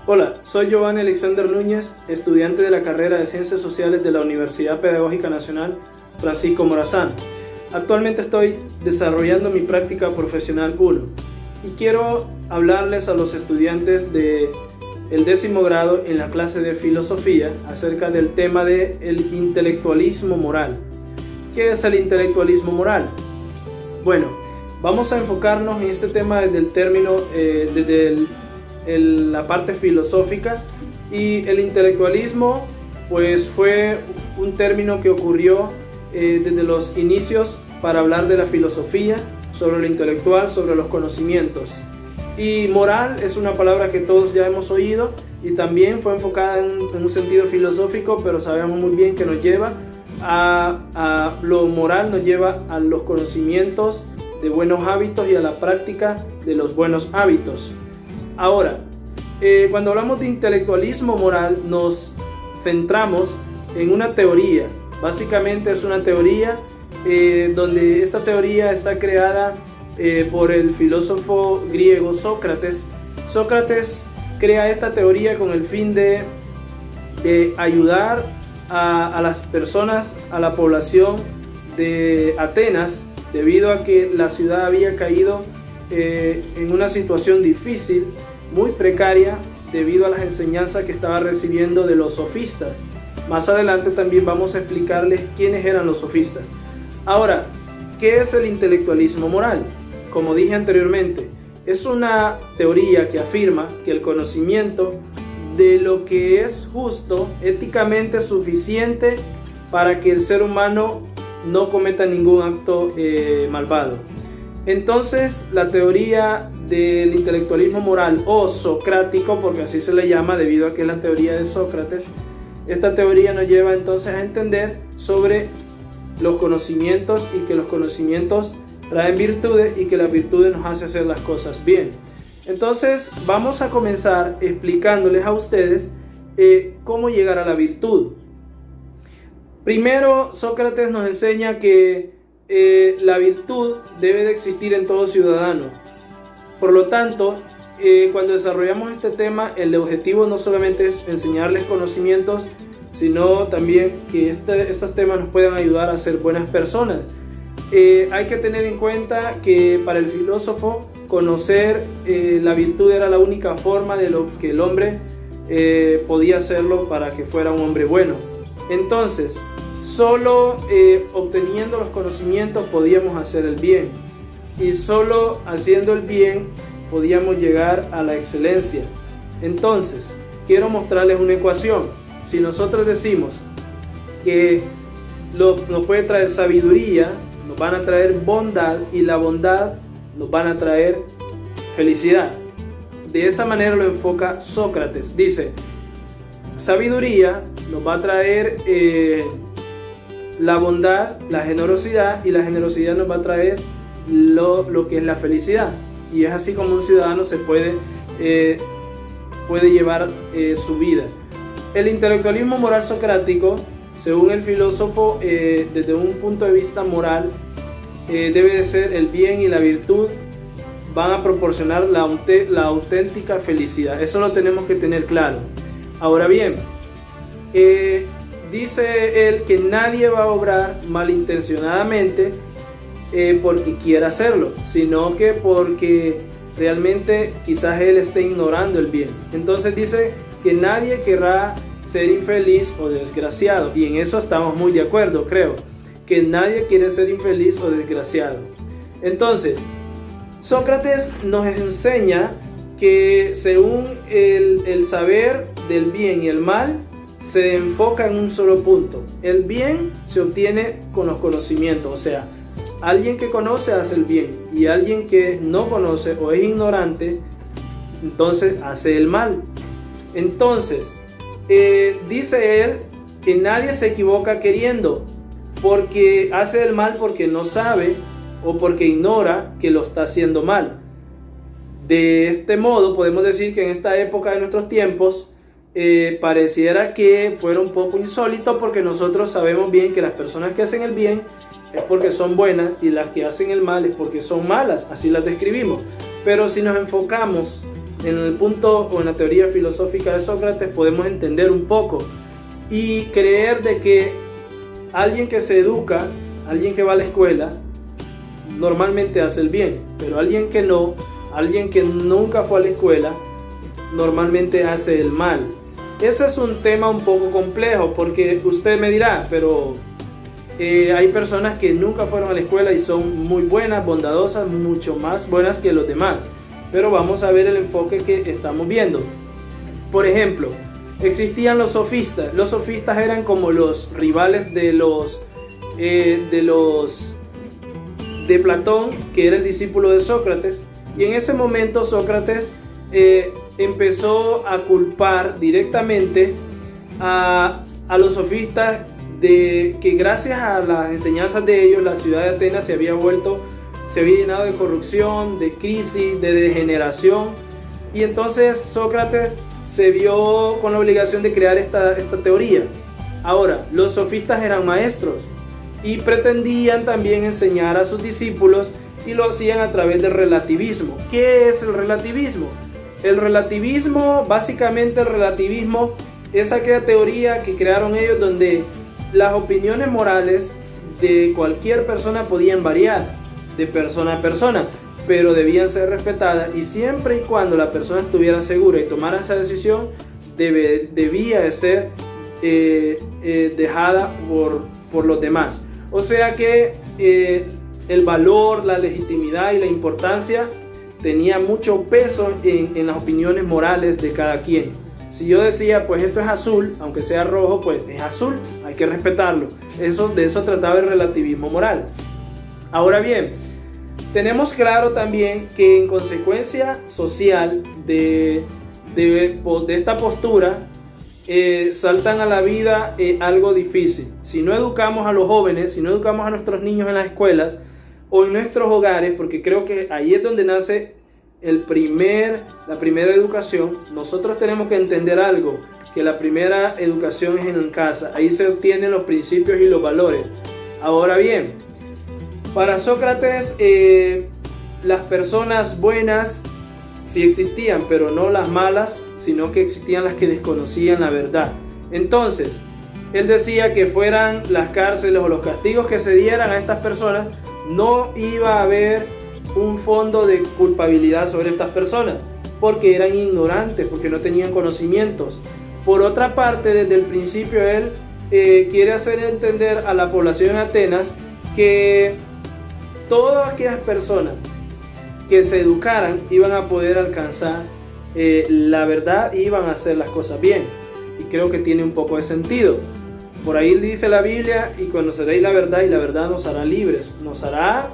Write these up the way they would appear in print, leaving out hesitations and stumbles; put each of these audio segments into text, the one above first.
Hola, soy Giovanni Alexander Núñez, estudiante de la carrera de Ciencias Sociales de la Universidad Pedagógica Nacional Francisco Morazán. Actualmente estoy desarrollando mi práctica profesional 1 y quiero hablarles a los estudiantes del 10º grado en la clase de filosofía acerca del tema del intelectualismo moral. ¿Qué es el intelectualismo moral? Bueno, vamos a enfocarnos en este tema desde el término, la parte filosófica, y el intelectualismo pues fue un término que ocurrió desde los inicios para hablar de la filosofía, sobre lo intelectual, sobre los conocimientos. Y moral es una palabra que todos ya hemos oído y también fue enfocada en un sentido filosófico, pero sabemos muy bien que nos lleva a lo moral, nos lleva a los conocimientos de buenos hábitos y a la práctica de los buenos hábitos. Ahora, cuando hablamos de intelectualismo moral nos centramos en una teoría. Básicamente es una teoría donde esta teoría está creada por el filósofo griego Sócrates. Sócrates crea esta teoría con el fin de ayudar a las personas, a la población de Atenas, debido a que la ciudad había caído en una situación difícil, muy precaria, debido a las enseñanzas que estaba recibiendo de los sofistas. Más adelante también vamos a explicarles quiénes eran los sofistas. Ahora, ¿qué es el intelectualismo moral? Como dije anteriormente, es una teoría que afirma que el conocimiento de lo que es justo, éticamente suficiente para que el ser humano no cometa ningún acto malvado. Entonces, la teoría del intelectualismo moral o socrático, porque así se le llama debido a que es la teoría de Sócrates, esta teoría nos lleva entonces a entender sobre los conocimientos y que los conocimientos traen virtudes y que las virtudes nos hacen hacer las cosas bien. Entonces, vamos a comenzar explicándoles a ustedes cómo llegar a la virtud. Primero, Sócrates nos enseña que la virtud debe de existir en todo ciudadano. Por lo tanto, cuando desarrollamos este tema, el objetivo no solamente es enseñarles conocimientos, sino también que estos temas nos puedan ayudar a ser buenas personas. Hay que tener en cuenta que para el filósofo conocer la virtud era la única forma de lo que el hombre podía hacerlo para que fuera un hombre bueno. Entonces, solo obteniendo los conocimientos podíamos hacer el bien, y solo haciendo el bien podíamos llegar a la excelencia. Entonces, quiero mostrarles una ecuación. Si nosotros decimos que nos puede traer sabiduría, nos van a traer bondad, y la bondad nos van a traer felicidad. De esa manera lo enfoca Sócrates. Dice, sabiduría nos va a traer la bondad, la generosidad, y la generosidad nos va a traer lo que es la felicidad. Y es así como un ciudadano se puede llevar su vida. El intelectualismo moral socrático, según el filósofo, desde un punto de vista moral, debe de ser el bien y la virtud van a proporcionar la auténtica felicidad. Eso lo tenemos que tener claro. Ahora bien, dice él que nadie va a obrar malintencionadamente porque quiera hacerlo, sino que porque realmente quizás él esté ignorando el bien. Entonces dice que nadie querrá ser infeliz o desgraciado, y en eso estamos muy de acuerdo, creo, que nadie quiere ser infeliz o desgraciado. Entonces, Sócrates nos enseña que según el saber del bien y el mal, se enfoca en un solo punto. El bien se obtiene con los conocimientos, o sea, alguien que conoce hace el bien, y alguien que no conoce o es ignorante, entonces hace el mal. Entonces, dice él que nadie se equivoca queriendo, porque hace el mal porque no sabe o porque ignora que lo está haciendo mal. De este modo podemos decir que en esta época de nuestros tiempos pareciera que fuera un poco insólito, porque nosotros sabemos bien que las personas que hacen el bien es porque son buenas y las que hacen el mal es porque son malas, así las describimos. Pero si nos enfocamos en el punto o en la teoría filosófica de Sócrates podemos entender un poco y creer de que alguien que se educa, alguien que va a la escuela, normalmente hace el bien, pero alguien que no, alguien que nunca fue a la escuela, normalmente hace el mal. Ese es un tema un poco complejo porque usted me dirá, pero hay personas que nunca fueron a la escuela y son muy buenas, bondadosas, mucho más buenas que los demás. Pero vamos a ver el enfoque que estamos viendo. Por ejemplo, existían los sofistas. Los sofistas eran como los rivales de Platón, que era el discípulo de Sócrates. Y en ese momento Sócrates empezó a culpar directamente a los sofistas de que gracias a las enseñanzas de ellos la ciudad de Atenas se había llenado de corrupción, de crisis, de degeneración. Y entonces Sócrates se vio con la obligación de crear esta teoría. Ahora, los sofistas eran maestros y pretendían también enseñar a sus discípulos y lo hacían a través del relativismo. ¿Qué es el relativismo? Básicamente el relativismo es aquella teoría que crearon ellos donde las opiniones morales de cualquier persona podían variar de persona a persona, pero debían ser respetadas y siempre y cuando la persona estuviera segura y tomara esa decisión, debía de ser dejada por los demás. O sea que el valor, la legitimidad y la importancia tenía mucho peso en las opiniones morales de cada quien. Si yo decía, pues esto es azul, aunque sea rojo, pues es azul, hay que respetarlo. De eso trataba el relativismo moral. Ahora bien, tenemos claro también que en consecuencia social de esta postura, saltan a la vida algo difícil. Si no educamos a los jóvenes, si no educamos a nuestros niños en las escuelas o en nuestros hogares, porque creo que ahí es donde nace la primera educación, nosotros tenemos que entender algo, que la primera educación es en casa, ahí se obtienen los principios y los valores. Ahora bien, para Sócrates las personas buenas sí existían, pero no las malas, sino que existían las que desconocían la verdad. Entonces, él decía que fueran las cárceles o los castigos que se dieran a estas personas, no iba a haber un fondo de culpabilidad sobre estas personas, porque eran ignorantes, porque no tenían conocimientos. Por otra parte, desde el principio él quiere hacer entender a la población de Atenas que todas aquellas personas que se educaran iban a poder alcanzar la verdad y iban a hacer las cosas bien. Y creo que tiene un poco de sentido. Por ahí dice la Biblia: y conoceréis la verdad y la verdad nos hará libres, nos hará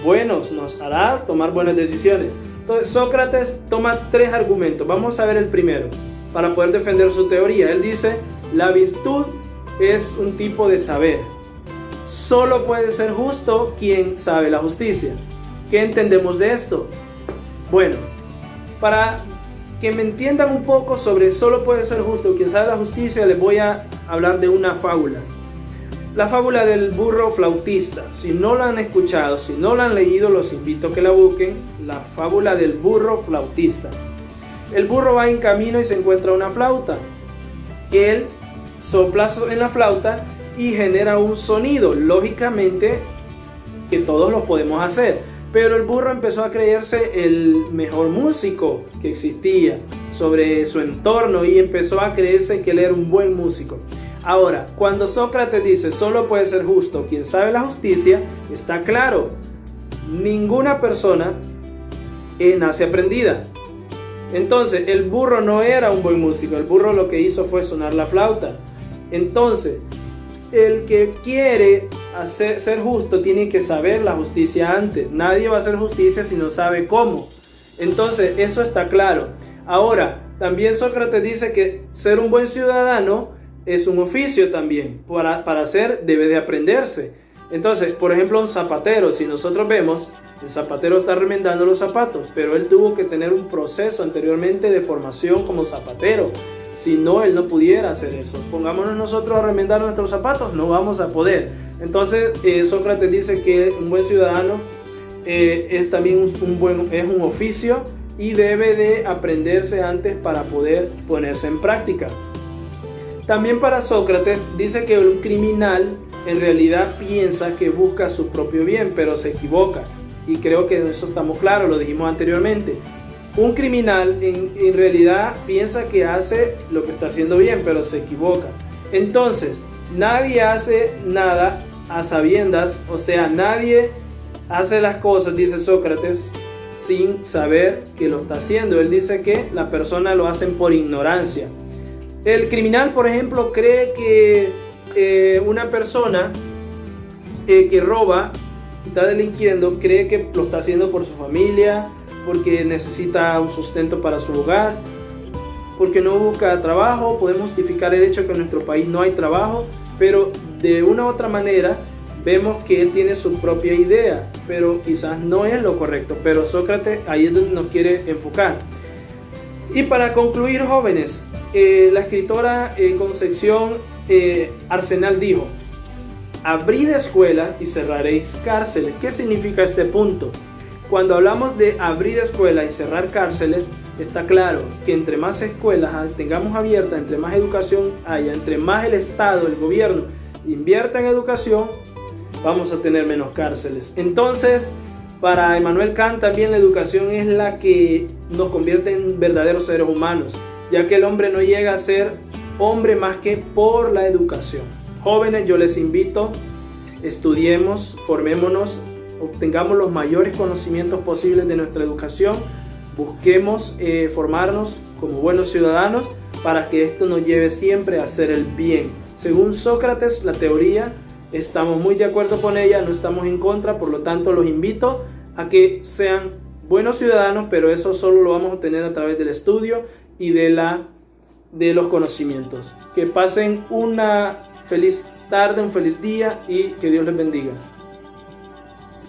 buenos, nos hará tomar buenas decisiones. Entonces Sócrates toma 3 argumentos. Vamos a ver el primero para poder defender su teoría. Él dice: la virtud es un tipo de saber. Solo puede ser justo quien sabe la justicia. ¿Qué entendemos de esto? Bueno, para que me entiendan un poco sobre solo puede ser justo quien sabe la justicia, les voy a hablar de una fábula. La fábula del burro flautista. Si no la han escuchado, si no la han leído, los invito a que la busquen. La fábula del burro flautista. El burro va en camino y se encuentra una flauta. Él sopla en la flauta y genera un sonido. Lógicamente que todos lo podemos hacer, pero el burro empezó a creerse el mejor músico que existía sobre su entorno y empezó a creerse que él era un buen músico. Ahora, cuando Sócrates dice solo puede ser justo quien sabe la justicia, está claro, ninguna persona nace aprendida. Entonces el burro no era un buen músico, el burro lo que hizo fue sonar la flauta. Entonces el que quiere ser justo tiene que saber la justicia antes. Nadie va a hacer justicia si no sabe cómo. Entonces eso está claro. Ahora, también Sócrates dice que ser un buen ciudadano es un oficio también. Para ser debe de aprenderse. Entonces, por ejemplo, un zapatero, si nosotros vemos, el zapatero está remendando los zapatos, pero él tuvo que tener un proceso anteriormente de formación como zapatero. Si no, él no pudiera hacer eso. Pongámonos nosotros a remendar nuestros zapatos, no vamos a poder. Entonces, Sócrates dice que un buen ciudadano es también un oficio y debe de aprenderse antes para poder ponerse en práctica. También para Sócrates dice que un criminal en realidad piensa que busca su propio bien, pero se equivoca. Y creo que en eso estamos claros, lo dijimos anteriormente. Un criminal en realidad piensa que hace lo que está haciendo bien, pero se equivoca. Entonces, nadie hace nada a sabiendas, o sea, nadie hace las cosas, dice Sócrates, sin saber que lo está haciendo. Él dice que la persona lo hacen por ignorancia. El criminal, por ejemplo, cree que una persona que roba, está delinquiendo, cree que lo está haciendo por su familia, porque necesita un sustento para su hogar, porque no busca trabajo. Podemos justificar el hecho que en nuestro país no hay trabajo, pero de una u otra manera vemos que él tiene su propia idea, pero quizás no es lo correcto. Pero Sócrates ahí es donde nos quiere enfocar. Y para concluir, jóvenes, la escritora Concepción Arsenal dijo: abrid escuelas y cerraréis cárceles. ¿Qué significa este punto? Cuando hablamos de abrir escuelas y cerrar cárceles, está claro que entre más escuelas tengamos abiertas, entre más educación haya, entre más el Estado, el gobierno invierta en educación, vamos a tener menos cárceles. Entonces, para Immanuel Kant también la educación es la que nos convierte en verdaderos seres humanos, ya que el hombre no llega a ser hombre más que por la educación. Jóvenes, yo les invito, estudiemos, formémonos, obtengamos los mayores conocimientos posibles de nuestra educación, busquemos formarnos como buenos ciudadanos para que esto nos lleve siempre a hacer el bien. Según Sócrates, la teoría, estamos muy de acuerdo con ella, no estamos en contra, por lo tanto los invito a que sean buenos ciudadanos, pero eso solo lo vamos a obtener a través del estudio y de los conocimientos. Que pasen una feliz tarde, un feliz día y que Dios les bendiga.